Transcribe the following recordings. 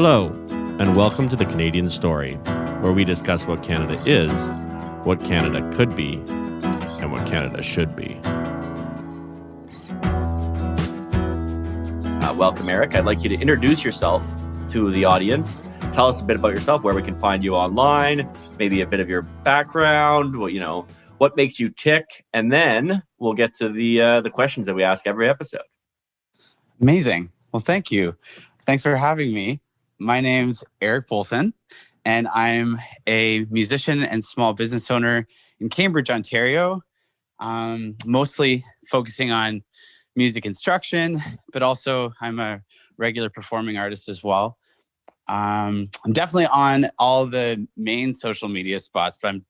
Hello, and welcome to The Canadian Story, where we discuss what Canada is, what Canada could be, and what Canada should be. Welcome, Eric. I'd like you to introduce yourself to the audience. Tell us a bit about yourself, where we can find you online, maybe a bit of your background, what makes you tick, and then we'll get to the questions that we ask every episode. Amazing. Well, thank you. Thanks for having me. My name's Eric Bolton, and I'm a musician and small business owner in Cambridge, Ontario, mostly focusing on music instruction, but also I'm a regular performing artist as well. I'm definitely on all the main social media spots, but I'm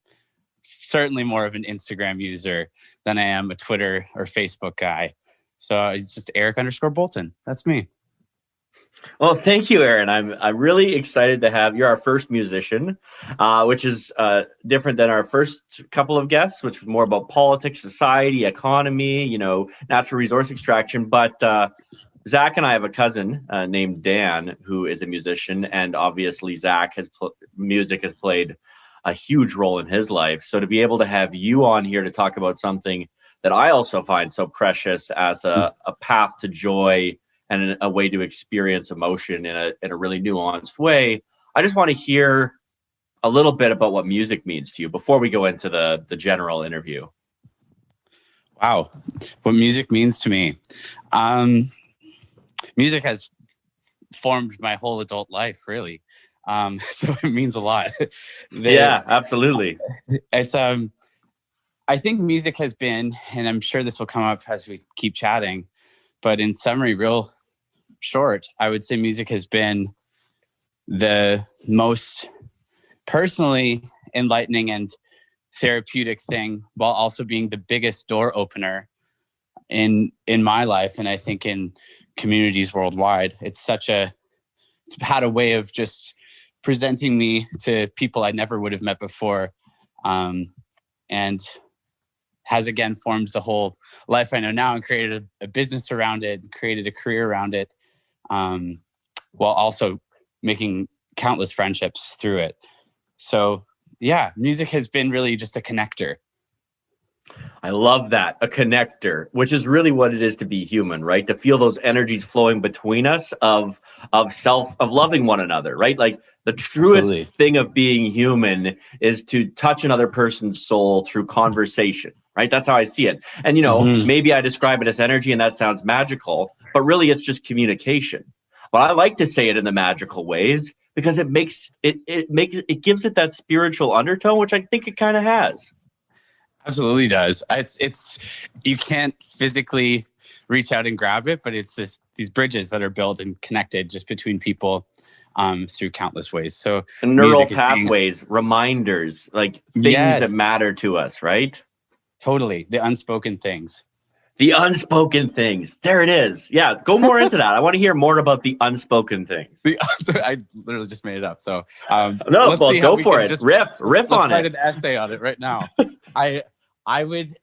certainly more of an Instagram user than I am a Twitter or Facebook guy. So it's just Eric_Bolton. That's me. Well, thank you, Aaron. I'm really excited to have you're our first musician, which is different than our first couple of guests, which was more about politics, society, economy, natural resource extraction. But Zach and I have a cousin named Dan who is a musician, and obviously Zach music has played a huge role in his life. So to be able to have you on here to talk about something that I also find so precious as a path to joy and a way to experience emotion in a really nuanced way. I just want to hear a little bit about what music means to you before we go into the general interview. Wow. What music means to me. Music has formed my whole adult life, really. So it means a lot. Yeah, absolutely. It's, I think music has been, and I'm sure this will come up as we keep chatting, but in summary, real short, I would say music has been the most personally enlightening and therapeutic thing, while also being the biggest door opener in my life, and I think in communities worldwide. It's had a way of just presenting me to people I never would have met before, and has again formed the whole life I know now, and created a business around it, created a career around it, while also making countless friendships through it. So yeah, music has been really just a connector. I love that. A connector, which is really what it is to be human, right? To feel those energies flowing between us of loving one another, right? Like the truest Absolutely. thing of being human is to touch another person's soul through conversation, right? That's how I see it. And, maybe I describe it as energy and that sounds magical, but really it's just communication. But I like to say it in the magical ways because it gives it that spiritual undertone, which I think it kind of has. Absolutely does. It's you can't physically reach out and grab it, but it's these bridges that are built and connected just between people through countless ways. So neural pathways, reminders, like things that matter to us, right? Totally. The unspoken things. The unspoken things. There it is. Yeah, go more into that. I want to hear more about the unspoken things. I literally just made it up. So no, well, go for it. Riff on it. Let's write an essay on it right now. I would,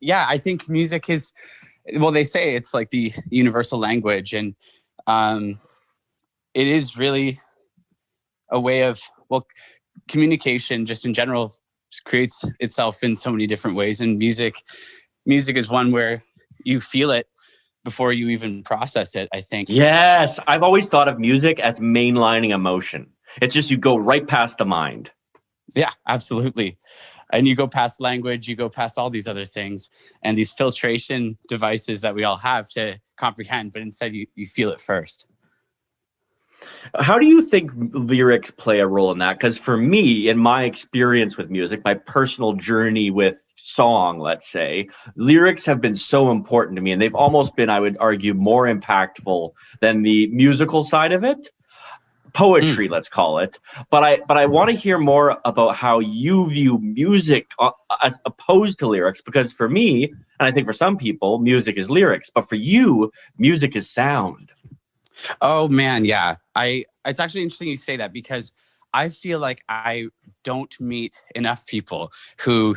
yeah, I think music is, well, they say it's like the universal language, and it is really a way of, communication just in general creates itself in so many different ways. And music is one where you feel it before you even process it, I think. Yes. I've always thought of music as mainlining emotion. It's just you go right past the mind. Yeah, absolutely. And you go past language, you go past all these other things and these filtration devices that we all have to comprehend, but instead you feel it first. How do you think lyrics play a role in that? Because for me, in my experience with music, my personal journey with song, let's say, lyrics have been so important to me, and they've almost been, I would argue, more impactful than the musical side of it. Poetry, let's call it. But I want to hear more about how you view music as opposed to lyrics, because for me, and I think for some people, music is lyrics, but for you, music is sound. Oh man, yeah. It's actually interesting you say that, because I feel like I don't meet enough people who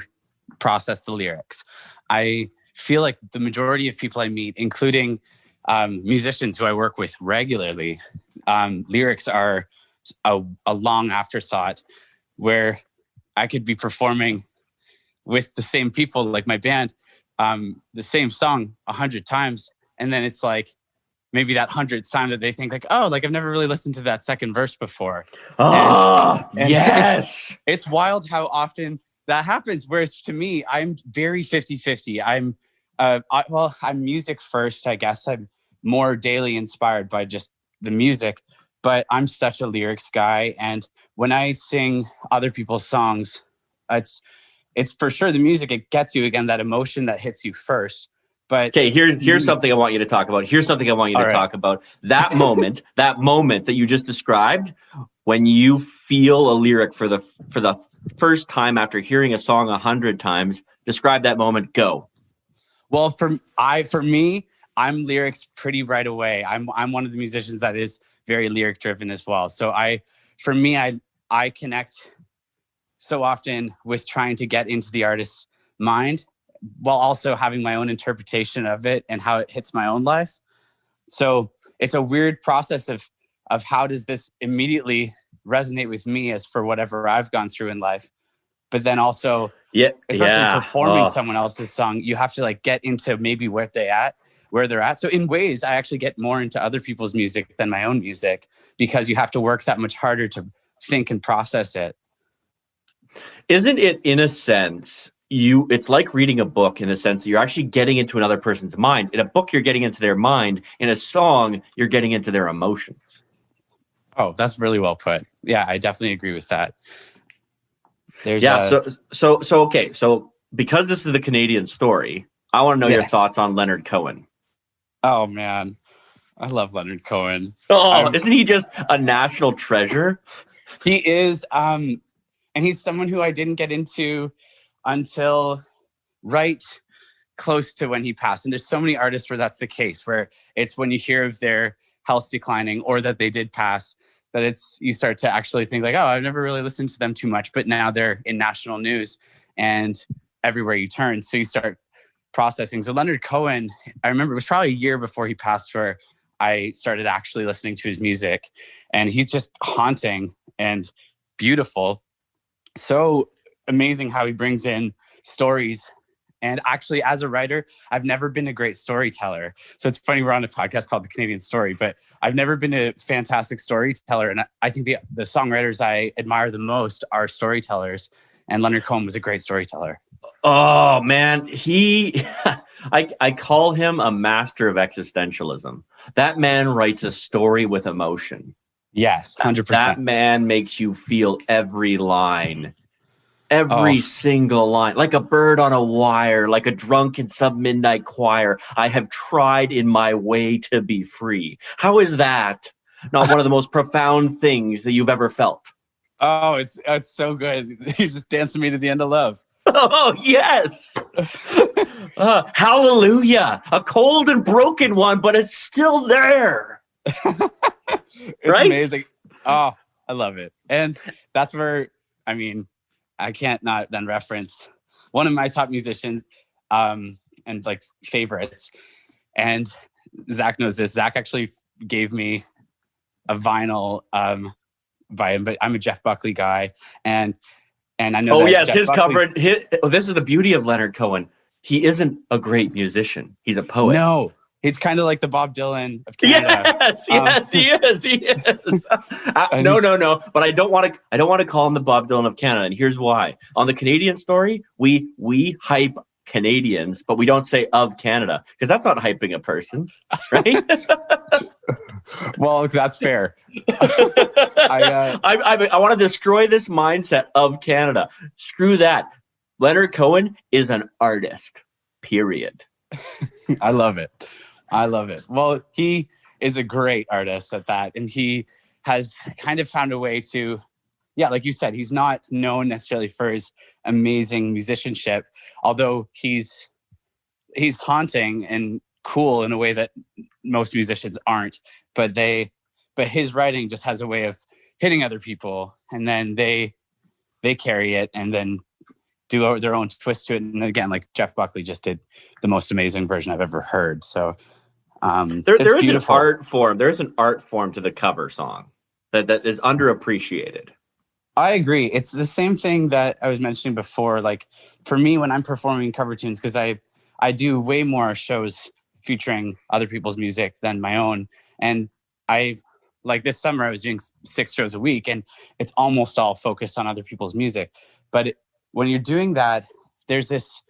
process the lyrics. I feel like the majority of people I meet, including musicians who I work with regularly, lyrics are a long afterthought, where I could be performing with the same people, like my band, the same song 100 times. And then it's like, maybe that 100th time that they think like, oh, like I've never really listened to that second verse before. Oh, and yes. It's wild how often that happens. Whereas to me, I'm very 50-50. I'm music first, I guess. I'm more daily inspired by just the music, but I'm such a lyrics guy. And when I sing other people's songs, it's for sure the music. It gets you, again, that emotion that hits you first. But okay, here's something I want you to talk about. Here's something I want you to talk about. That moment that you just described, when you feel a lyric for the first time after hearing a song 100 times. Describe that moment. Go. Well, for me, I'm lyrics pretty right away. I'm one of the musicians that is very lyric driven as well. So I connect so often with trying to get into the artist's mind, while also having my own interpretation of it and how it hits my own life. So it's a weird process of how does this immediately resonate with me as for whatever I've gone through in life. But then also, especially performing someone else's song, you have to like get into maybe where they're at. So in ways, I actually get more into other people's music than my own music, because you have to work that much harder to think and process it. Isn't it, in a sense, it's like reading a book, in a sense that you're actually getting into another person's mind. In a book, you're getting into their mind. In a song, you're getting into their emotions. Oh, that's really well put. Yeah, I definitely agree with that. So because this is the Canadian story, I want to know your thoughts on Leonard Cohen. Oh man, I love Leonard Cohen. Oh, isn't he just a national treasure? He is, and he's someone who I didn't get into until right close to when he passed. And there's so many artists where that's the case, where it's when you hear of their health declining or that they did pass, that you start to actually think like, oh, I've never really listened to them too much, but now they're in national news and everywhere you turn. So you start processing. So Leonard Cohen, I remember it was probably a year before he passed where I started actually listening to his music, and he's just haunting and beautiful. So amazing how he brings in stories. And actually, as a writer, I've never been a great storyteller. So it's funny, we're on a podcast called The Canadian Story, but I've never been a fantastic storyteller. And I think the songwriters I admire the most are storytellers. And Leonard Cohen was a great storyteller. Oh, man. I call him a master of existentialism. That man writes a story with emotion. Yes, 100%. That man makes you feel every line. Every single line, like a bird on a wire, like a drunken sub-midnight choir. I have tried in my way to be free. How is that not one of the most profound things that you've ever felt? Oh, it's so good. You're just dancing me to the end of love. Oh, yes. Hallelujah. A cold and broken one, but it's still there. It's right? Amazing. Oh, I love it. And that's where, I mean, I can't not then reference one of my top musicians and like favorites. And Zach knows this. Zach actually gave me a vinyl by him, but I'm a Jeff Buckley guy. And I know his cover. This is the beauty of Leonard Cohen. He isn't a great musician. He's a poet. No. He's kind of like the Bob Dylan of Canada. Yes, he is. No. But I don't want to call him the Bob Dylan of Canada, and here's why. On the Canadian Story, we hype Canadians, but we don't say of Canada, because that's not hyping a person, right? Well, that's fair. I want to destroy this mindset of Canada. Screw that. Leonard Cohen is an artist. Period. I love it. Well, he is a great artist at that. And he has kind of found a way to, like you said, he's not known necessarily for his amazing musicianship, although he's haunting and cool in a way that most musicians aren't. But his writing just has a way of hitting other people, and then they carry it and then do their own twist to it. And again, like Jeff Buckley just did the most amazing version I've ever heard. So There is beautiful. An art form. There's an art form to the cover song that is underappreciated. I agree. It's the same thing that I was mentioning before. Like for me, when I'm performing cover tunes, because I do way more shows featuring other people's music than my own. And like this summer, I was doing 6 shows a week, and it's almost all focused on other people's music. But when you're doing that, there is this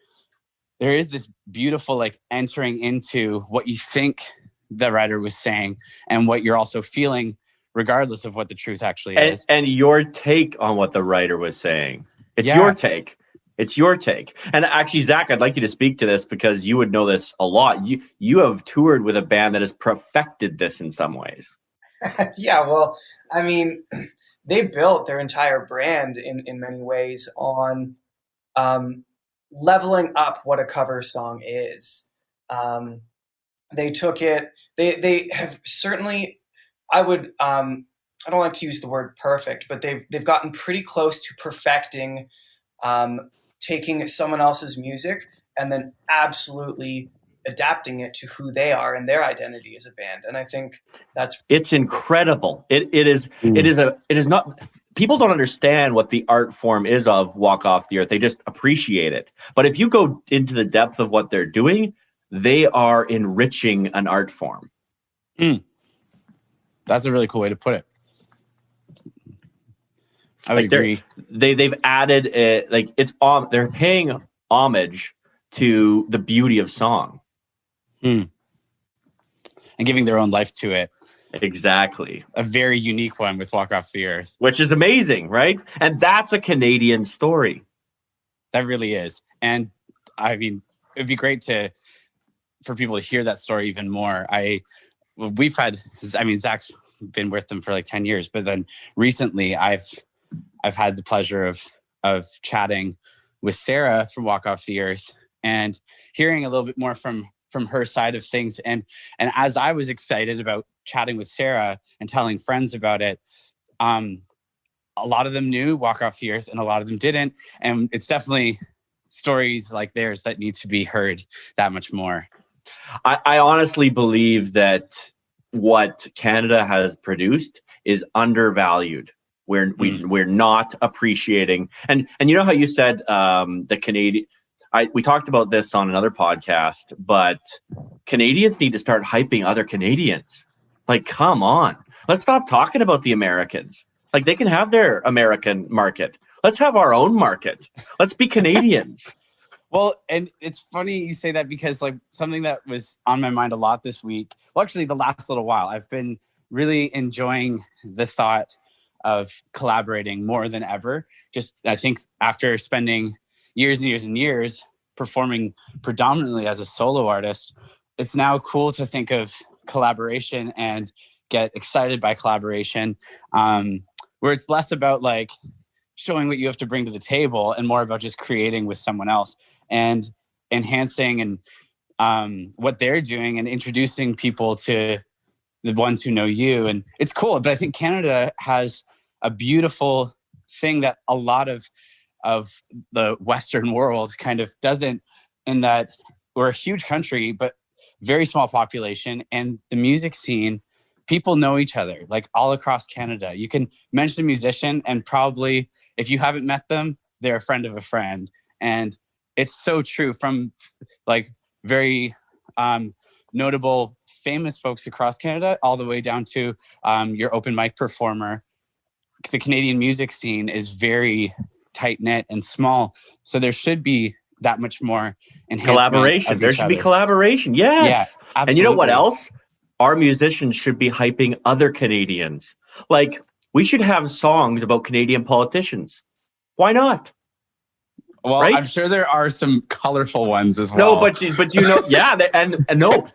beautiful like entering into what you think the writer was saying and what you're also feeling, regardless of what the truth actually is. And your take on what the writer was saying. It's your take. It's your take. And actually, Zach, I'd like you to speak to this because you would know this a lot. You have toured with a band that has perfected this in some ways. Yeah, well, I mean, they built their entire brand in many ways on leveling up what a cover song is. They took it, they have certainly, I don't like to use the word perfect, but they've gotten pretty close to perfecting taking someone else's music and then absolutely adapting it to who they are and their identity as a band. And I think it's incredible. It is not, people don't understand what the art form is of Walk Off the Earth. They just appreciate it. But if you go into the depth of what they're doing, they are enriching an art form. That's a really cool way to put it. I would agree. They've added they're paying homage to the beauty of song. And giving their own life to it. Exactly. A very unique one with Walk Off the Earth. Which is amazing, right? And that's a Canadian story. That really is. And I mean, it'd be great for people to hear that story even more. Zach's been with them for like 10 years, but then recently I've had the pleasure of chatting with Sarah from Walk Off the Earth and hearing a little bit more from her side of things. And as I was excited about chatting with Sarah and telling friends about it, a lot of them knew Walk Off the Earth and a lot of them didn't. And it's definitely stories like theirs that need to be heard that much more. I honestly believe that what Canada has produced is undervalued. We're not appreciating. And you know how you said the Canadian, we talked about this on another podcast, but Canadians need to start hyping other Canadians. Like, come on, let's stop talking about the Americans. Like, they can have their American market. Let's have our own market. Let's be Canadians. Well, and it's funny you say that because like something that was on my mind a lot this week, well, actually the last little while, I've been really enjoying the thought of collaborating more than ever. Just, I think after spending years and years and years performing predominantly as a solo artist, it's now cool to think of collaboration and get excited by collaboration, where it's less about like showing what you have to bring to the table and more about just creating with someone else and enhancing and what they're doing and introducing people to the ones who know you. And it's cool. But I think Canada has a beautiful thing that a lot of the Western world kind of doesn't, in that we're a huge country, but very small population. And the music scene, people know each other, like all across Canada. You can mention a musician and probably, if you haven't met them, they're a friend of a friend. And it's so true, from like very notable, famous folks across Canada, all the way down to your open mic performer. The Canadian music scene is very tight-knit and small. So there should be that much more collaboration. There should be collaboration. Yes. Yeah, absolutely. And you know what else? Our musicians should be hyping other Canadians. Like, we should have songs about Canadian politicians. Why not? Well, right? I'm sure there are some colorful ones as well. No, but you know, yeah, and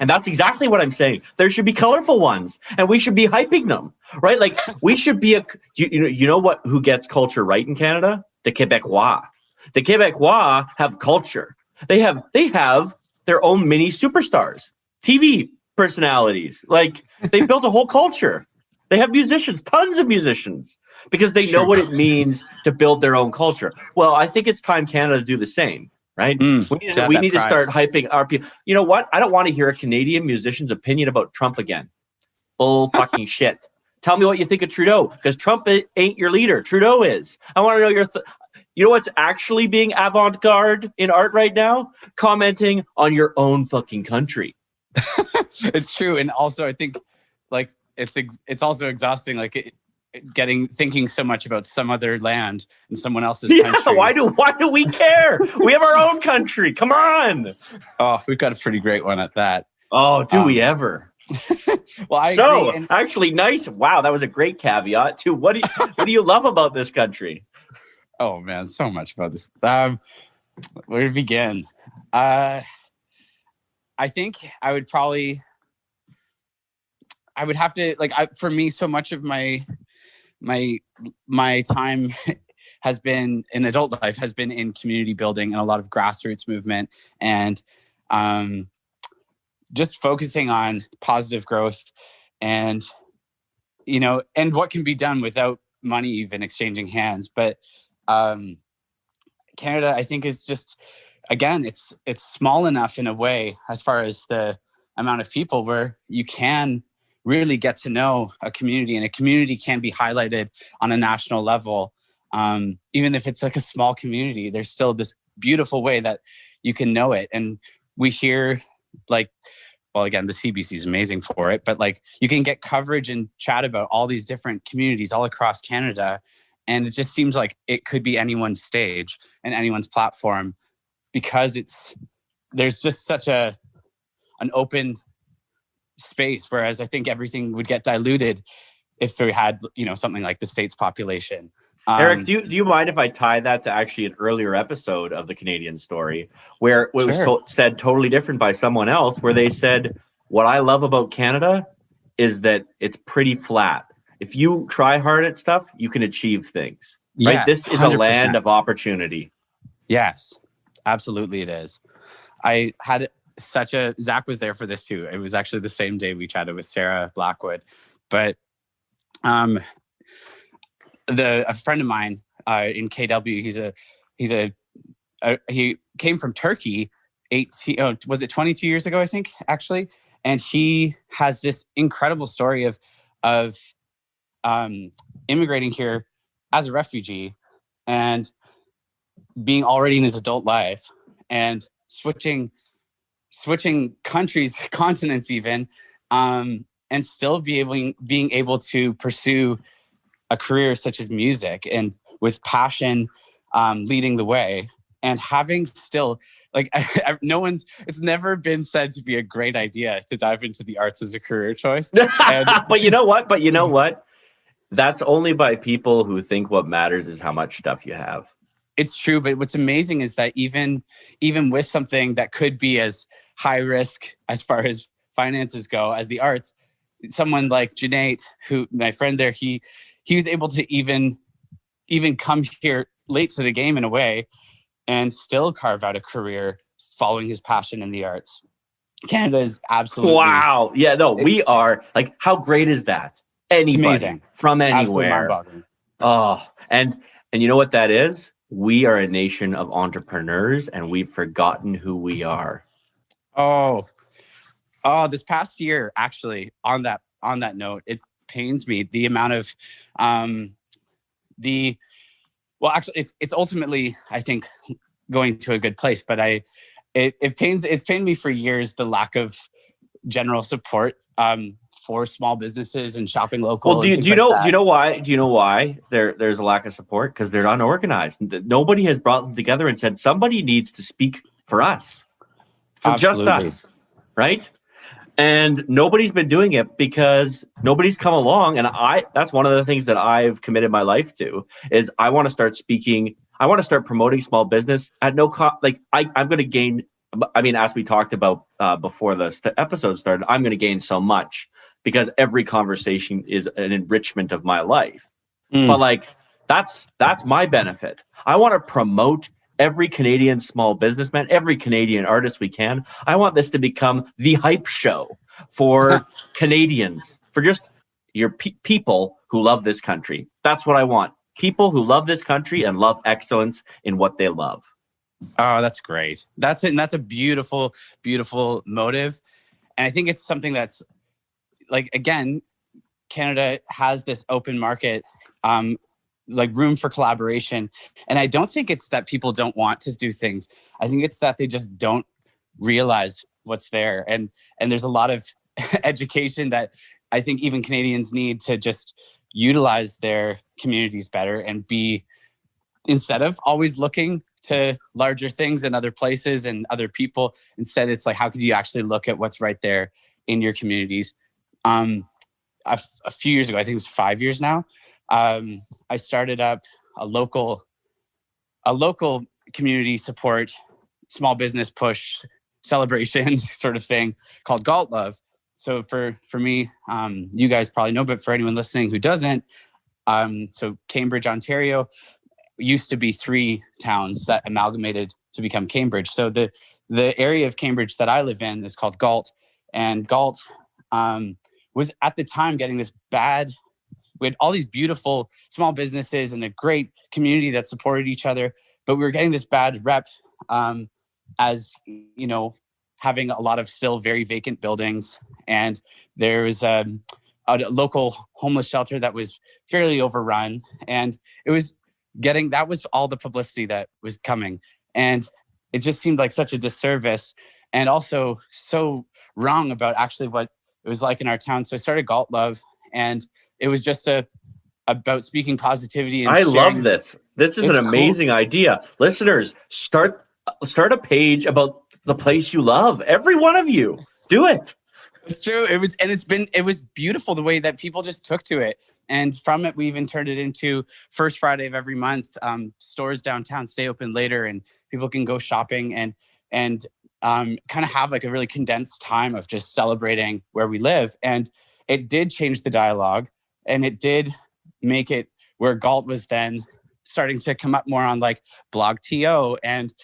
that's exactly what I'm saying. There should be colorful ones, and we should be hyping them, right? Like, we should be you know who gets culture right in Canada? The Québécois. The Québécois have culture. They have their own mini superstars, TV personalities. Like, they built a whole culture. They have musicians, tons of musicians, because they know what it means to build their own culture. Well, I think it's time Canada do the same, right? We need to start hyping our people. You know what? I don't want to hear a Canadian musician's opinion about Trump again. Bull fucking shit. Tell me what you think of Trudeau, because Trump ain't your leader. Trudeau is. I want to know your. You know what's actually being avant-garde in art right now? Commenting on your own fucking country. It's true, and also I think like it's also exhausting. Like thinking so much about some other land and someone else's country. Why do we care? We have our own country. Come on. Oh, we've got a pretty great one at that. Oh, do we ever? Well, I agree. And actually, nice. Wow, that was a great caveat too. What do you love about this country? Oh man, so much about this. Where to begin? I think I would have to for me, so much of my time has been in adult life has been in community building and a lot of grassroots movement, and just focusing on positive growth and and what can be done without money even exchanging hands. But Canada, I think, is just, again, it's small enough in a way as far as the amount of people where you can really get to know a community, and a community can be highlighted on a national level. Even if it's like a small community, there's still this beautiful way that you can know it. And we hear again, the CBC is amazing for it, but you can get coverage and chat about all these different communities all across Canada. And it just seems like it could be anyone's stage and anyone's platform, because there's just such an open space. Whereas I think everything would get diluted if we had, something like the state's population. Eric, do you mind if I tie that to actually an earlier episode of the Canadian Story, where it was said totally different by someone else, where they said, what I love about Canada is that it's pretty flat. If you try hard at stuff, you can achieve things. Right? Yes, this is 100%. A land of opportunity. Yes, absolutely it is. I had Zach was there for this too. It was actually the same day we chatted with Sarah Blackwood. But a friend of mine in KW, he came from Turkey 22 years ago, I think, actually. And he has this incredible story of immigrating here as a refugee and being already in his adult life and switching countries, continents even, and still being able to pursue a career such as music, and with passion, leading the way, and having still it's never been said to be a great idea to dive into the arts as a career choice. But you know what? That's only by people who think what matters is how much stuff you have. It's true, but what's amazing is that even with something that could be as high risk as far as finances go as the arts, someone like Janae, who my friend there, he was able to even come here late to the game in a way and still carve out a career following his passion in the arts. Canada is absolutely... Wow. Yeah, no, we are how great is that? Anybody from anywhere. Oh, and you know what that is? We are a nation of entrepreneurs, and we've forgotten who we are. Oh, this past year, actually, on that note, it pains me the amount of actually it's ultimately, I think, going to a good place, but it's pained me for years, the lack of general support for small businesses and shopping local. Well, do you know why there's a lack of support? Because they're unorganized. Nobody has brought them together and said somebody needs to speak for us, for just us, right? And nobody's been doing it because nobody's come along. And that's one of the things that I've committed my life to, is I want to start speaking. I want to start promoting small business at no cost. I'm going to gain. I mean, as we talked about before the episode started, I'm going to gain so much because every conversation is an enrichment of my life. But that's my benefit. I want to promote every Canadian small businessman, every Canadian artist we can. I want this to become the hype show for Canadians, for just your people who love this country. That's what I want. People who love this country and love excellence in what they love. Oh, that's great. That's it. And that's a beautiful, beautiful motive. And I think it's something that's like, again, Canada has this open market, like room for collaboration. And I don't think it's that people don't want to do things. I think it's that they just don't realize what's there. And there's a lot of education that I think even Canadians need to just utilize their communities better and be, instead of always looking to larger things and other places and other people, instead it's like, how could you actually look at what's right there in your communities? A few years ago, I think it was 5 years now, I started up a local community support, small business push celebration sort of thing called Galt Love. So for me, you guys probably know, but for anyone listening who doesn't, so Cambridge, Ontario used to be 3 towns that amalgamated to become Cambridge. So the area of Cambridge that I live in is called Galt, and Galt was at the time getting this bad. We had all these beautiful small businesses and a great community that supported each other, but we were getting this bad rep as, you know, having a lot of still very vacant buildings. And there was a local homeless shelter that was fairly overrun. And it was that was all the publicity that was coming. And it just seemed like such a disservice and also so wrong about actually what it was like in our town. So I started Galt Love, and it was just about speaking positivity. And I sharing. love this. This is an amazing idea. Listeners, start a page about the place you love. Every one of you, do it. It's true. It was beautiful the way that people just took to it. And from it, we even turned it into first Friday of every month. Stores downtown stay open later, and people can go shopping and kind of have like a really condensed time of just celebrating where we live. And it did change the dialogue, and it did make it where Galt was then starting to come up more on like Blog.to and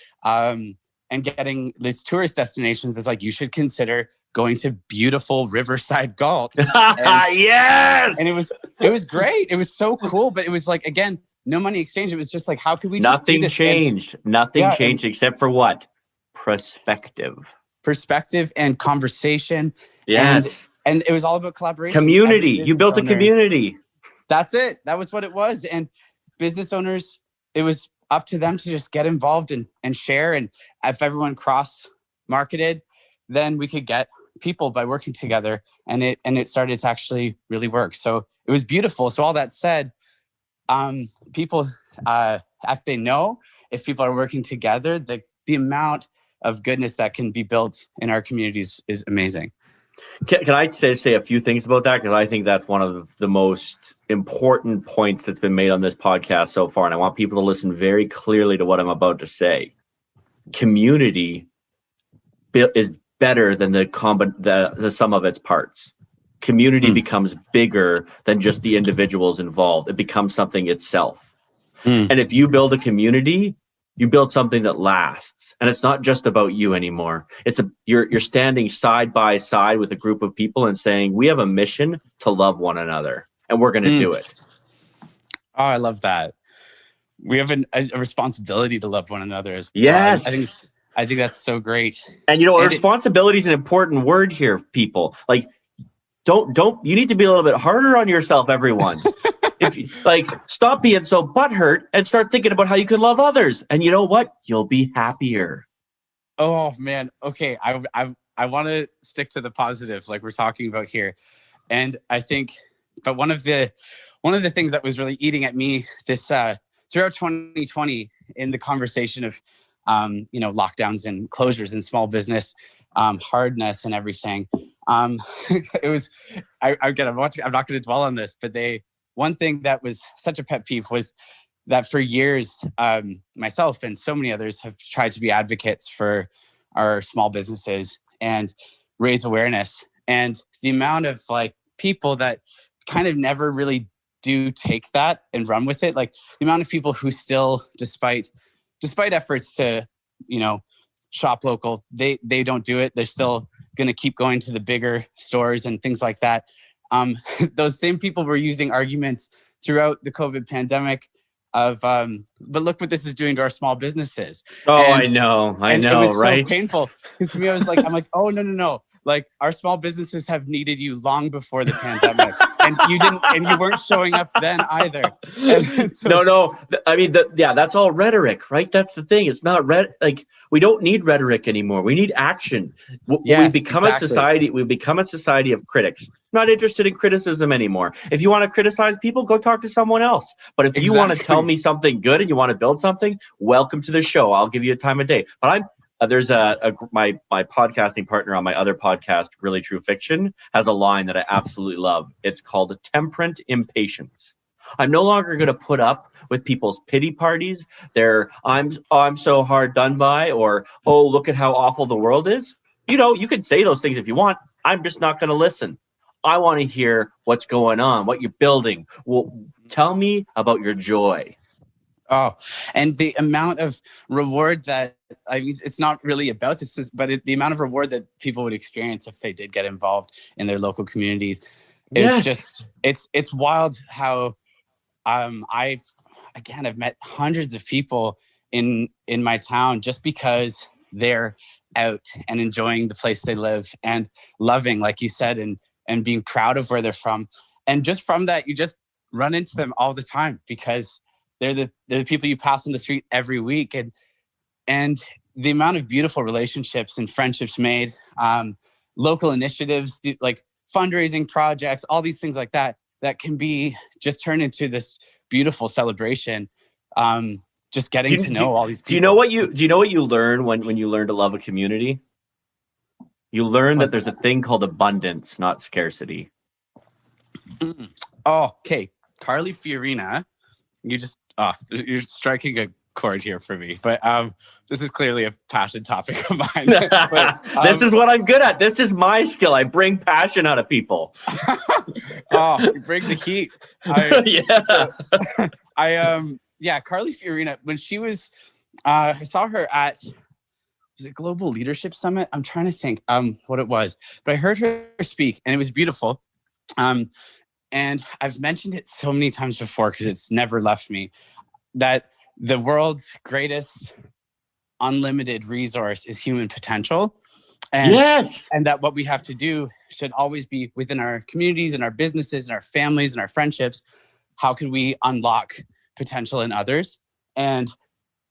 getting these tourist destinations is like, you should consider going to beautiful Riverside Galt. Yes! And it was great. It was so cool, but it was like, again, no money exchange. It was just like, how could we just do this? Changed. Nothing changed except for what? Perspective and conversation. Yes. And it was all about collaboration. Community. You built a community. That's it. That was what it was. And business owners, it was up to them to just get involved and share. And if everyone cross-marketed, then we could get people by working together. And it started to actually really work. So it was beautiful. So all that said, people, if they know, if people are working together, the amount of goodness that can be built in our communities is amazing. Can I say a few things about that? Because I think that's one of the most important points that's been made on this podcast so far. And I want people to listen very clearly to what I'm about to say. Community is better than the sum of its parts. Community becomes bigger than just the individuals involved. It becomes something itself. And if you build a community, you build something that lasts, and it's not just about you anymore. You're standing side by side with a group of people and saying, we have a mission to love one another, and we're going to do it. Oh, I love that. We have a responsibility to love one another as well. Yes. I think that's so great. And responsibility is an important word here, people. Like, you need to be a little bit harder on yourself, everyone. Stop being so butthurt and start thinking about how you can love others. And you know what? You'll be happier. Oh man. Okay. I want to stick to the positive, like we're talking about here. And I think, but one of the things that was really eating at me this throughout 2020 in the conversation of lockdowns and closures and small business hardness and everything. It was, I'm not going to dwell on this, but one thing that was such a pet peeve was that for years, myself and so many others have tried to be advocates for our small businesses and raise awareness. And the amount of like people that kind of never really do take that and run with it, like the amount of people who still, despite efforts to, shop local, they don't do it. They're still going to keep going to the bigger stores and things like that. Those same people were using arguments throughout the COVID pandemic but look what this is doing to our small businesses. Oh, And I know, it was right? so painful because to me, I'm like, oh no. Like our small businesses have needed you long before the pandemic, and you weren't showing up then either. No. I mean, that's all rhetoric, right? That's the thing. It's not like we don't need rhetoric anymore. We need action. Yes, we become exactly. a society. We become a society of critics. Not interested in criticism anymore. If you want to criticize people, go talk to someone else. But if you want to tell me something good and you want to build something, welcome to the show. I'll give you a time of day. But there's my podcasting partner on my other podcast, Really True Fiction, has a line that I absolutely love. It's called Temperate Impatience. I'm no longer going to put up with people's pity parties. I'm so hard done by, or, oh, look at how awful the world is. You can say those things if you want. I'm just not going to listen. I want to hear what's going on, what you're building. Well, tell me about your joy. Oh, and the amount of reward that, it's not really about this, but the amount of reward that people would experience if they did get involved in their local communities. Yes. It's wild how I've met hundreds of people in my town just because they're out and enjoying the place they live and loving, like you said, and being proud of where they're from. And just from that, you just run into them all the time because they're the people you pass on the street every week. And the amount of beautiful relationships and friendships made, local initiatives, like fundraising projects, all these things like that can be just turned into this beautiful celebration. Just getting to know all these people. Do you know what you learn when you learn to love a community? You learn that there's a thing called abundance, not scarcity. Oh, okay. Carly Fiorina, you're striking a chord here for me, but this is clearly a passion topic of mine. This is what I'm good at. This is my skill. I bring passion out of people. You bring the heat. Carly Fiorina, when she was, I saw her at, was it Global Leadership Summit? I'm trying to think what it was, but I heard her speak and it was beautiful. And I've mentioned it so many times before because it's never left me, that the world's greatest unlimited resource is human potential. And, yes. And that what we have to do should always be within our communities and our businesses and our families and our friendships. How can we unlock potential in others? And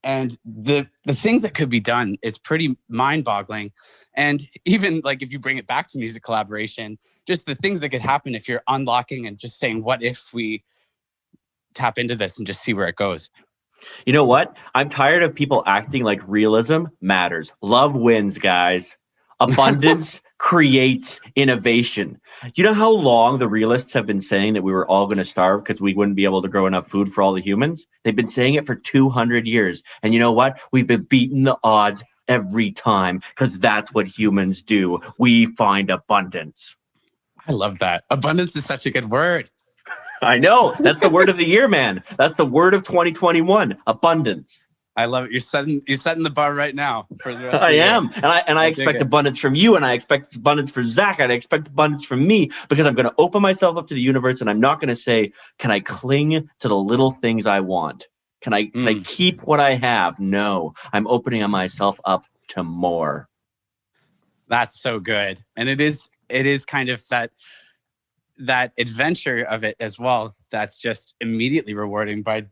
the things that could be done, it's pretty mind-boggling. And even like if you bring it back to music collaboration, just the things that could happen if you're unlocking and just saying, what if we tap into this and just see where it goes? You know what? I'm tired of people acting like realism matters. Love wins, guys. Abundance creates innovation. You know how long the realists have been saying that we were all going to starve because we wouldn't be able to grow enough food for all the humans? They've been saying it for 200 years. And you know what? We've been beating the odds every time because that's what humans do. We find abundance. I love that. Abundance is such a good word. I know. That's the word of the year, man. That's the word of 2021. Abundance. I love it. You're setting the bar right now for the rest of the I year. am. And I expect abundance from you, and I expect abundance for Zach, and I expect abundance from me, because I'm going to open myself up to the universe, and I'm not going to say, can I cling to the little things I want? Can I keep what I have? No. I'm opening myself up to more. That's so good. And it is kind of that adventure of it as well. That's just immediately rewarding by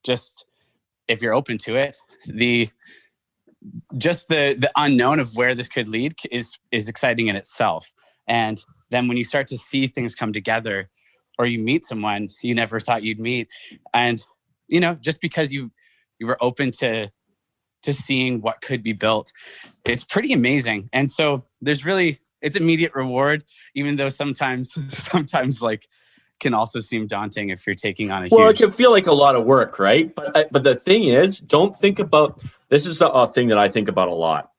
just, if you're open to it, the unknown of where this could lead is exciting in itself. And then when you start to see things come together, or you meet someone you never thought you'd meet, and just because you were open to seeing what could be built, it's pretty amazing. And so it's immediate reward, even though sometimes like can also seem daunting if you're taking on it can feel like a lot of work, right? But the thing is, don't think about, this is a thing that I think about a lot.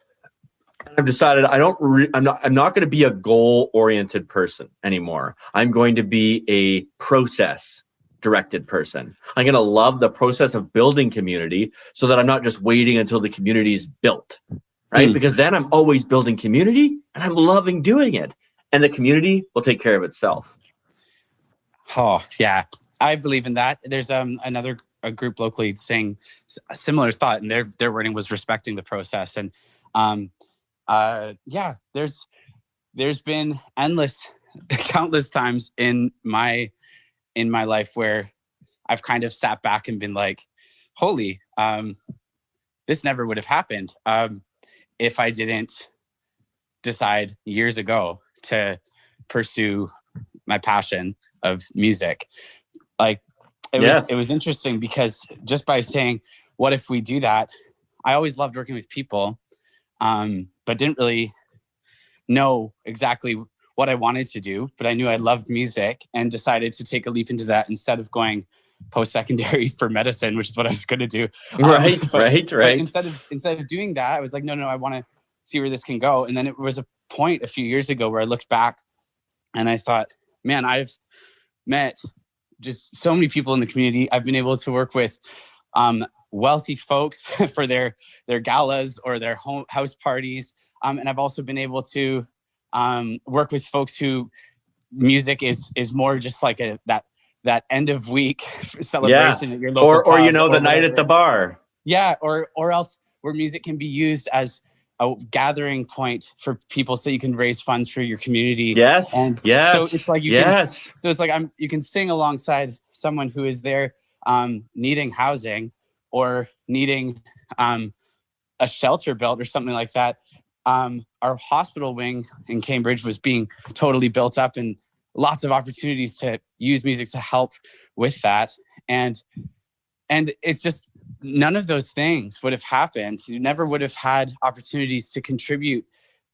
I've decided I'm not going to be a goal-oriented person anymore. I'm going to be a process-directed person. I'm going to love the process of building community so that I'm not just waiting until the community is built, right? Because then I'm always building community and I'm loving doing it. And the community will take care of itself. Oh, yeah. I believe in that. There's another a group locally saying a similar thought, and their wording was respecting the process. And there's been countless times in my life where I've kind of sat back and been like, holy, this never would have happened if I didn't decide years ago to pursue my passion of music. Like it was interesting because just by saying, what if we do that? I always loved working with people, but didn't really know exactly what I wanted to do, but I knew I loved music and decided to take a leap into that instead of going post-secondary for medicine, which is what I was going to do. Right. But instead of doing that, I was like, no, I want to see where this can go. And then it was a point a few years ago where I looked back and I thought, man, I've met just so many people in the community. I've been able to work with wealthy folks for their galas or their house parties. And I've also been able to work with folks who music is more just like that end of week celebration at your local or pub the night at the bar. Yeah, or else where music can be used as a gathering point for people so you can raise funds for your community. Yes. So it's like you can sing alongside someone who is there needing housing or needing a shelter built or something like that. Our hospital wing in Cambridge was being totally built up and lots of opportunities to use music to help with that. And it's just none of those things would have happened. You never would have had opportunities to contribute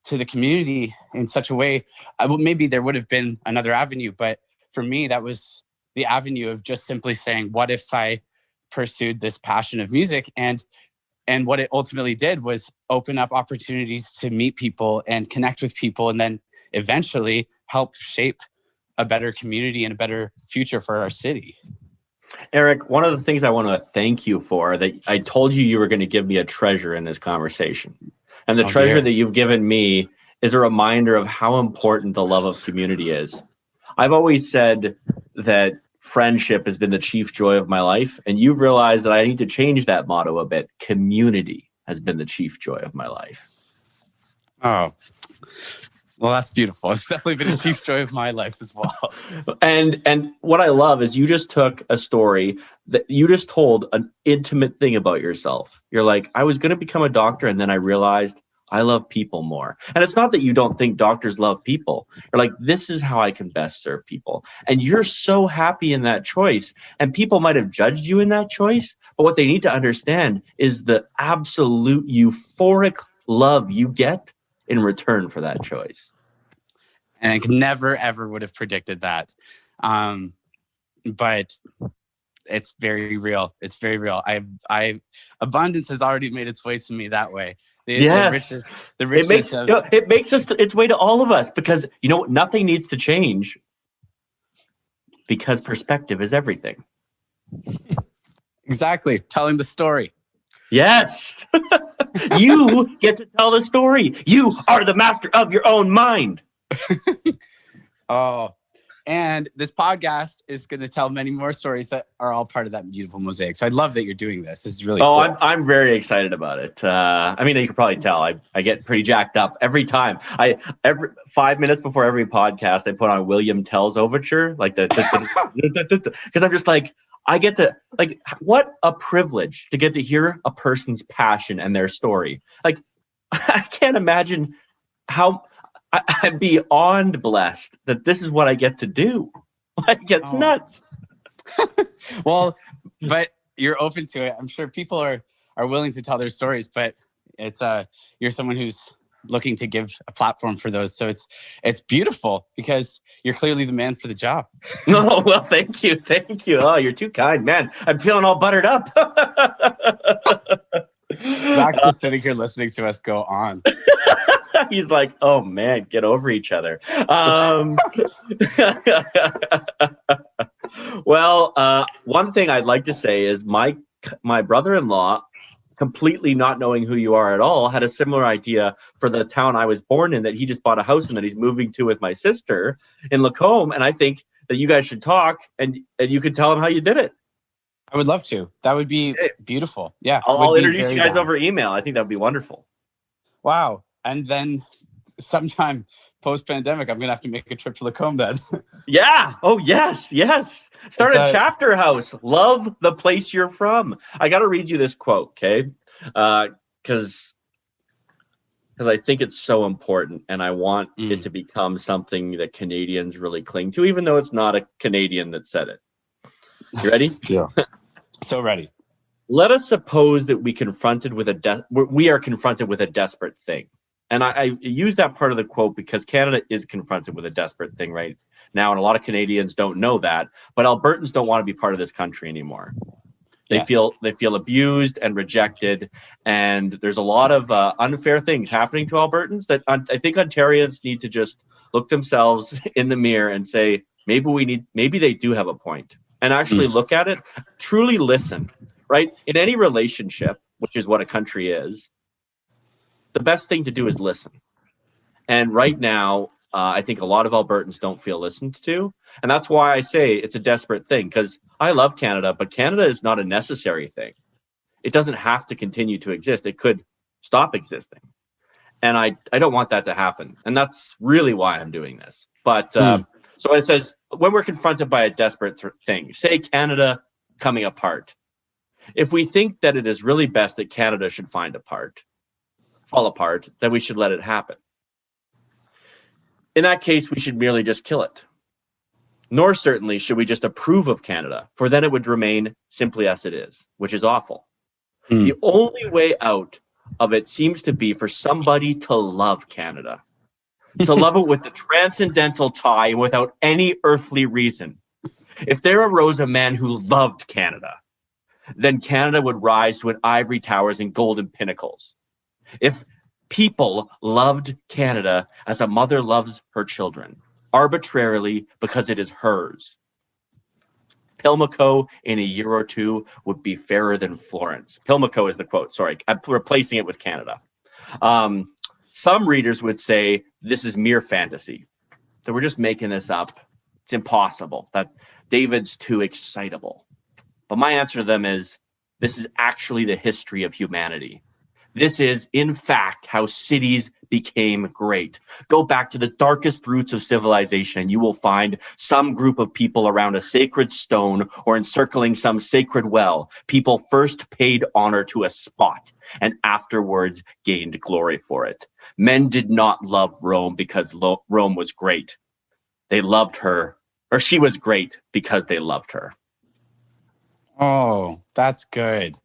to the community in such a way. Maybe there would have been another avenue, but for me, that was the avenue of just simply saying, what if I pursued this passion of music? And what it ultimately did was open up opportunities to meet people and connect with people, and then eventually help shape a better community and a better future for our city. Eric, one of the things I want to thank you for, that I told you were going to give me a treasure in this conversation. And the treasure that you've given me is a reminder of how important the love of community is. I've always said that friendship has been the chief joy of my life, and you've realized that I need to change that motto a bit. Community has been the chief joy of my life. Oh, well, that's beautiful. It's definitely been a chief joy of my life as well. And what I love is you just took a story that you just told an intimate thing about yourself. You're like, I was going to become a doctor, and then I realized I love people more. And it's not that you don't think doctors love people. You're like, this is how I can best serve people. And you're so happy in that choice. And people might have judged you in that choice, but what they need to understand is the absolute euphoric love you get in return for that choice. And I could never, ever would have predicted that. But it's very real. It's very real. Abundance has already made its way to me that way. The richness it makes its way to all of us, because nothing needs to change, because perspective is everything. Exactly. Telling the story. Yes. You get to tell the story. You are the master of your own mind. Oh, and this podcast is going to tell many more stories that are all part of that beautiful mosaic. So I love that you're doing this. This is really cool. I'm very excited about it. I mean, you can probably tell I get pretty jacked up every time. Every 5 minutes before every podcast, I put on William Tell's Overture, like because I'm just like, I get to, like, what a privilege to get to hear a person's passion and their story. Like, I can't imagine how I'm beyond blessed that this is what I get to do. Like, it's nuts. Well, but you're open to it. I'm sure people are willing to tell their stories, but it's you're someone who's looking to give a platform for those. So it's beautiful, because you're clearly the man for the job. Oh, well, thank you. Oh, you're too kind, man. I'm feeling all buttered up. Zach's just sitting here listening to us go on. He's like, oh man, get over each other. Well, one thing I'd like to say is my brother-in-law, completely not knowing who you are at all, had a similar idea for the town I was born in, that he just bought a house and that he's moving to with my sister in Lacombe. And I think that you guys should talk, and you could tell him how you did it. I would love to. That would be beautiful. Yeah. I'll introduce you guys over email. I think that would be wonderful. Wow. And then sometime post-pandemic, I'm going to have to make a trip to Lacombe then. Yeah. Oh, yes. Yes. Start a chapter house. Love the place you're from. I got to read you this quote, okay? Because I think it's so important, and I want it to become something that Canadians really cling to, even though it's not a Canadian that said it. You ready? Yeah. So ready. Let us suppose that we are confronted with a desperate thing. And I use that part of the quote because Canada is confronted with a desperate thing right now, and a lot of Canadians don't know that, but Albertans don't want to be part of this country anymore. They feel abused and rejected, and there's a lot of unfair things happening to Albertans that I think Ontarians need to just look themselves in the mirror and say, maybe they do have a point, and actually look at it, truly listen, right? In any relationship, which is what a country is, the best thing to do is listen. And right now, I think a lot of Albertans don't feel listened to. And that's why I say it's a desperate thing, because I love Canada, but Canada is not a necessary thing. It doesn't have to continue to exist. It could stop existing. And I don't want that to happen. And that's really why I'm doing this. But so it says, when we're confronted by a desperate thing, say Canada coming apart, if we think that it is really best that Canada should fall apart, then we should let it happen. In that case, we should merely just kill it. Nor certainly should we just approve of Canada, for then it would remain simply as it is, which is awful. The only way out of it seems to be for somebody to love Canada, to love it with a transcendental tie and without any earthly reason. If there arose a man who loved Canada, then Canada would rise to an ivory towers and golden pinnacles. If people loved Canada as a mother loves her children, arbitrarily because it is hers, Pimlico in a year or two would be fairer than Florence. Pimlico is the quote. Sorry, I'm replacing it with Canada. Some readers would say this is mere fantasy, that we're just making this up. It's impossible, that David's too excitable. But my answer to them is, this is actually the history of humanity. This is, in fact, how cities became great. Go back to the darkest roots of civilization, and you will find some group of people around a sacred stone or encircling some sacred well. People first paid honor to a spot and afterwards gained glory for it. Men did not love Rome because Rome was great. They loved her, or she was great because they loved her. Oh, that's good.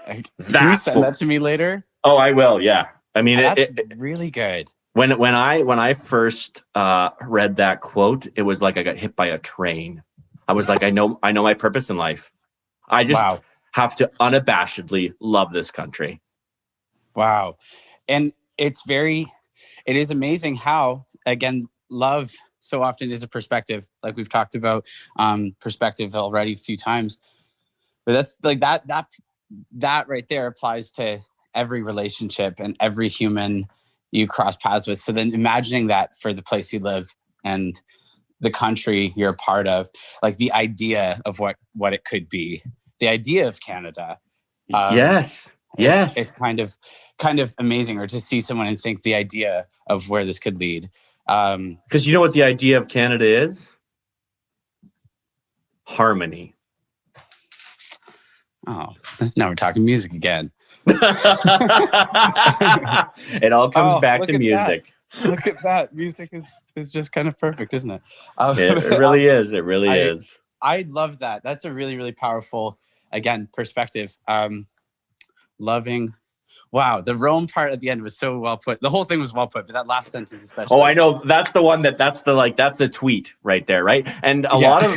Can you send that to me later? Oh, I will. Yeah. I mean, that's really good. When I first read that quote, it was like I got hit by a train. I was like, I know my purpose in life. I just have to unabashedly love this country. Wow. And it is amazing how, again, love so often is a perspective, like we've talked about perspective already a few times. But that's like that right there applies to every relationship and every human you cross paths with. So then imagining that for the place you live and the country you're a part of, like the idea of what it could be, the idea of Canada. Yes. It's kind of amazing, or to see someone and think the idea of where this could lead. Because you know what the idea of Canada is? Harmony. Oh, now we're talking music again. It all comes back to music. Look at that. Music is just kind of perfect, isn't it? It really is. It really is. I love that. That's a really, really powerful, again, perspective. Loving. Wow, the Rome part at the end was so well put. The whole thing was well put, but that last sentence especially. Oh, I know. That's the one that's the tweet right there, right? And a lot of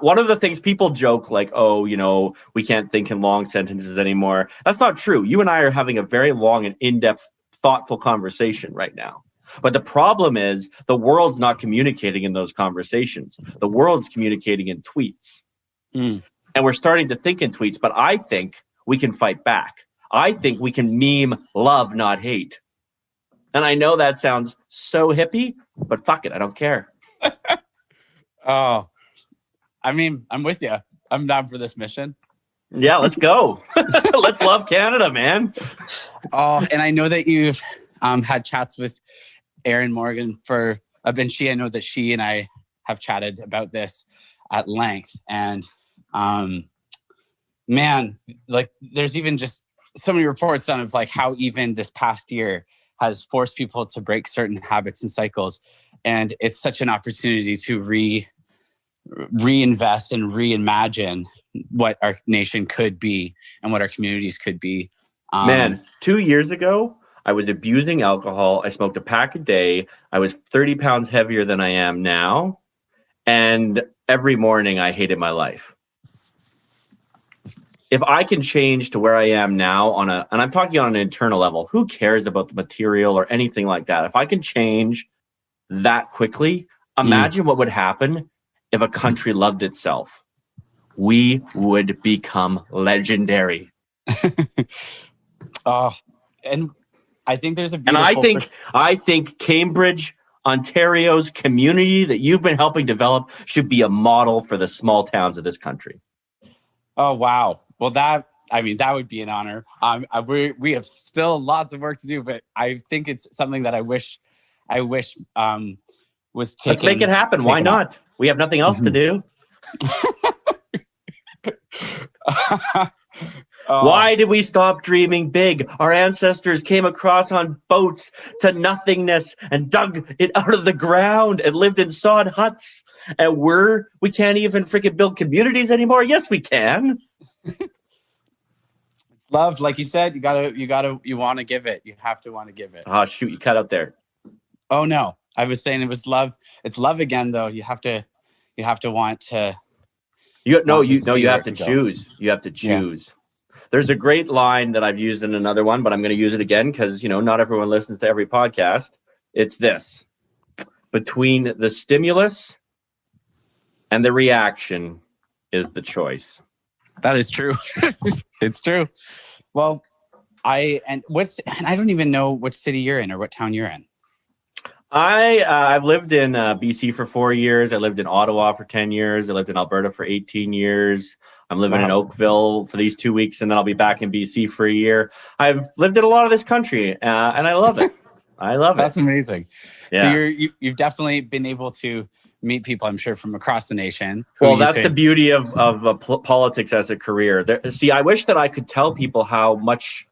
one of the things people joke like, oh, we can't think in long sentences anymore. That's not true. You and I are having a very long and in-depth, thoughtful conversation right now. But the problem is the world's not communicating in those conversations. The world's communicating in tweets. And we're starting to think in tweets, but I think we can fight back. I think we can meme love, not hate. And I know that sounds so hippie, but fuck it, I don't care. Oh, I mean, I'm with you. I'm down for this mission. Yeah, let's go. Let's love Canada, man. Oh, and I know that you've had chats with Erin Morgan for a bit. I know that she and I have chatted about this at length. And man, like there's even just so many reports done of like how even this past year has forced people to break certain habits and cycles. And it's such an opportunity to reinvest and reimagine what our nation could be and what our communities could be. Man, 2 years ago, I was abusing alcohol. I smoked a pack a day. I was 30 pounds heavier than I am now. And every morning I hated my life. If I can change to where I am now and I'm talking on an internal level, who cares about the material or anything like that? If I can change that quickly, imagine what would happen if a country loved itself. We would become legendary. Oh, and I think there's a beautiful... And I think Cambridge, Ontario's community that you've been helping develop should be a model for the small towns of this country. Oh, wow. Well, that would be an honor. We have still lots of work to do, but I think it's something that I wish was taken. Let's make it happen. Why not? We have nothing else to do. Why did we stop dreaming big? Our ancestors came across on boats to nothingness and dug it out of the ground and lived in sod huts. And we can't even freaking build communities anymore. Yes, we can. Love, like you said, you want to give it. You have to want to give it. Oh, shoot, you cut out there. Oh no, I was saying it was love. It's love again, though. You have to want to. You have to choose. You have to choose. Yeah. There's a great line that I've used in another one, but I'm going to use it again because, not everyone listens to every podcast. It's this: between the stimulus and the reaction is the choice. That is true. It's true. Well, I don't even know which city you're in or what town you're in. I've lived in BC for 4 years. I lived in Ottawa for 10 years. I lived in Alberta for 18 years. I'm living in Oakville for these 2 weeks, and then I'll be back in BC for a year. I've lived in a lot of this country, and I love it. I love it. That's amazing. Yeah. So you've definitely been able to meet people, I'm sure, from across the nation. Well, that's the beauty of politics as a career. I wish that I could tell people how much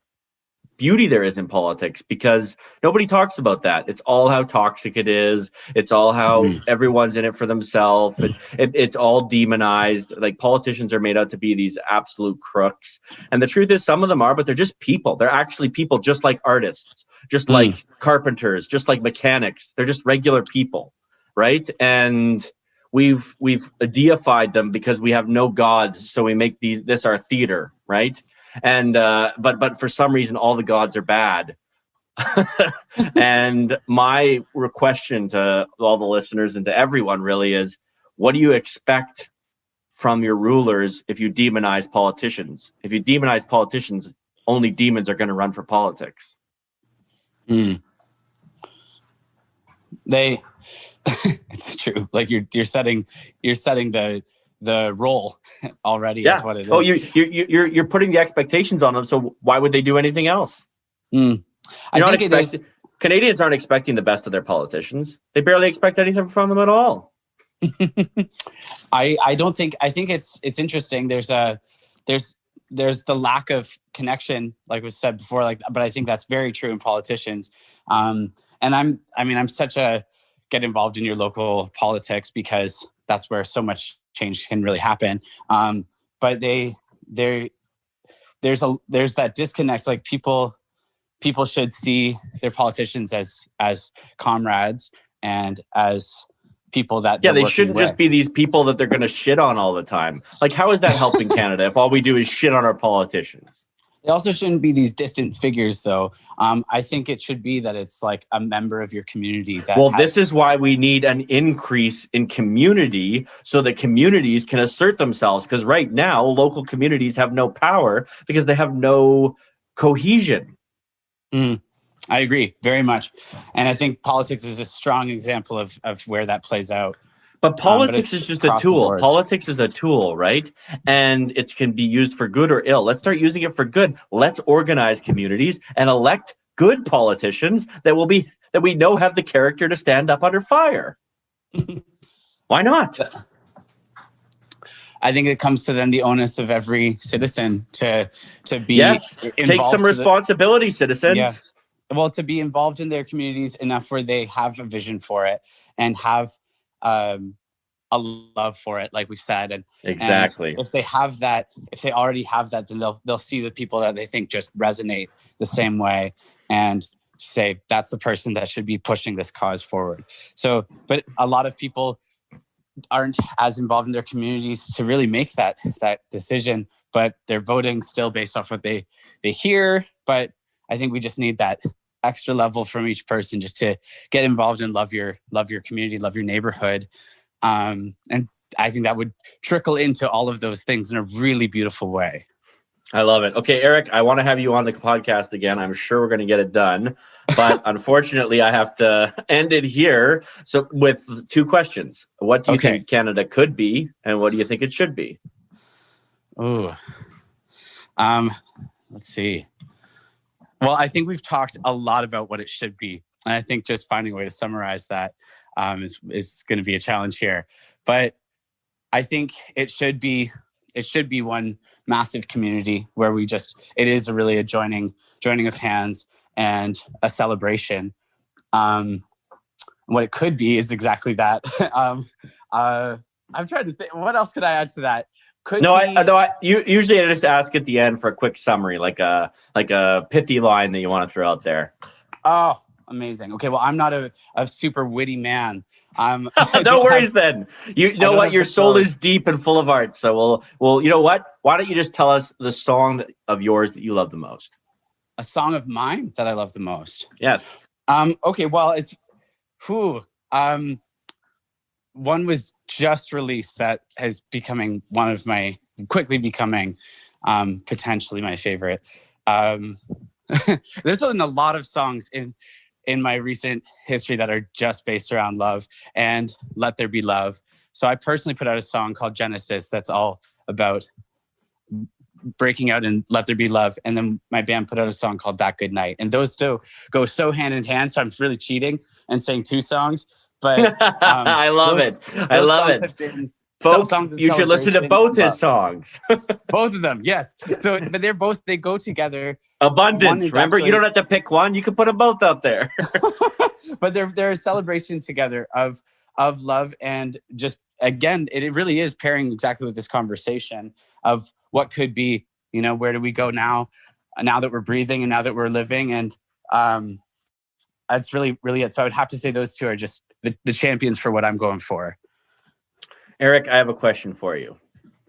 beauty there is in politics, because nobody talks about that. It's all how toxic it is. It's all how everyone's in it for themselves. It's all demonized. Like, politicians are made out to be these absolute crooks. And the truth is, some of them are, but they're just people. They're actually people, just like artists, just like carpenters, just like mechanics. They're just regular people, right? And we've deified them because we have no gods, so we make this our theater, right? And but for some reason all the gods are bad. And my question to all the listeners and to everyone really is, what do you expect from your rulers if you demonize politicians? If you demonize politicians, only demons are going to run for politics. It's true. Like you're setting the role already. Yeah. Is what it is. Oh, you're putting the expectations on them. So why would they do anything else? Canadians aren't expecting the best of their politicians. They barely expect anything from them at all. I think it's interesting. There's the lack of connection, like was said before, but I think that's very true in politicians. And I'm such a get involved in your local politics because that's where so much change can really happen. But there's that disconnect. Like people should see their politicians as comrades and as people that they shouldn't just be these people that they're going to shit on all the time. Like, how is that helping Canada if all we do is shit on our politicians? They also shouldn't be these distant figures, though. I think it should be that it's like a member of your community. This is why we need an increase in community so that communities can assert themselves. Because right now, local communities have no power because they have no cohesion. I agree very much. And I think politics is a strong example of where that plays out. But politics is just a tool. Politics is a tool, right? And it can be used for good or ill. Let's start using it for good. Let's organize communities and elect good politicians that we know have the character to stand up under fire. Why not? I think it comes to then the onus of every citizen to be involved. Take some responsibility, citizens. Yeah. Well, to be involved in their communities enough where they have a vision for it and have a love for it, like we've said. And exactly. And if they have that, if they already have that, then they'll see the people that they think just resonate the same way and say that's the person that should be pushing this cause forward. So, but a lot of people aren't as involved in their communities to really make that decision, but they're voting still based off what they hear. But I think we just need that extra level from each person just to get involved and love your community, love your neighborhood. And I think that would trickle into all of those things in a really beautiful way. I love it. Okay, Eric, I want to have you on the podcast again. I'm sure we're going to get it done, but unfortunately I have to end it here. So with 2 questions, what do you think Canada could be and what do you think it should be? Oh, let's see. Well, I think we've talked a lot about what it should be. And I think just finding a way to summarize that is going to be a challenge here. But I think it should be one massive community where it is really a joining of hands and a celebration. What it could be is exactly that. I'm trying to think, what else could I add to that? Usually I just ask at the end for a quick summary, like a pithy line that you want to throw out there. Oh, amazing. Okay, well, I'm not a super witty man. No worries then. You know what? Your soul is deep and full of art. So we'll. You know what? Why don't you just tell us the song of yours that you love the most? A song of mine that I love the most. Yeah. Okay. Well, it's one was just released that is quickly becoming potentially my favorite. There's been a lot of songs in my recent history that are just based around love and Let There Be Love. So I personally put out a song called Genesis that's all about breaking out and Let There Be Love. And then my band put out a song called That Good Night. And those two go so hand in hand. So I'm really cheating and saying 2 songs. But I love it. I love it. Folks, you should listen to both his songs. Both of them, yes. So, but they go together. Abundance. Remember, you don't have to pick one. You can put them both out there. But they're a celebration together of love, and just again, it really is pairing exactly with this conversation of what could be. You know, where do we go now that we're breathing and now that we're living, and that's really, really it. So I would have to say those 2 are just the champions for what I'm going for. Eric, I have a question for you.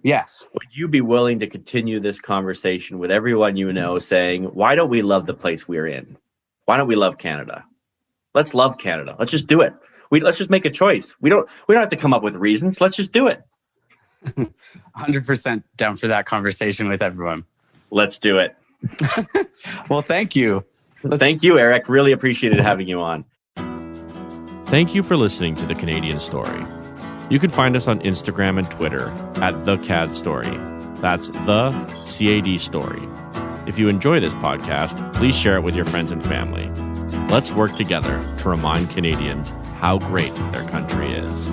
Yes. Would you be willing to continue this conversation with everyone you know saying, why don't we love the place we're in? Why don't we love Canada? Let's love Canada. Let's just do it. Let's just make a choice. We don't have to come up with reasons. Let's just do it. 100% down for that conversation with everyone. Let's do it. Well, thank you. Thank you, Eric. Really appreciated having you on. Thank you for listening to The Canadian Story. You can find us on Instagram and Twitter at The CAD Story. That's The CAD Story. If you enjoy this podcast, please share it with your friends and family. Let's work together to remind Canadians how great their country is.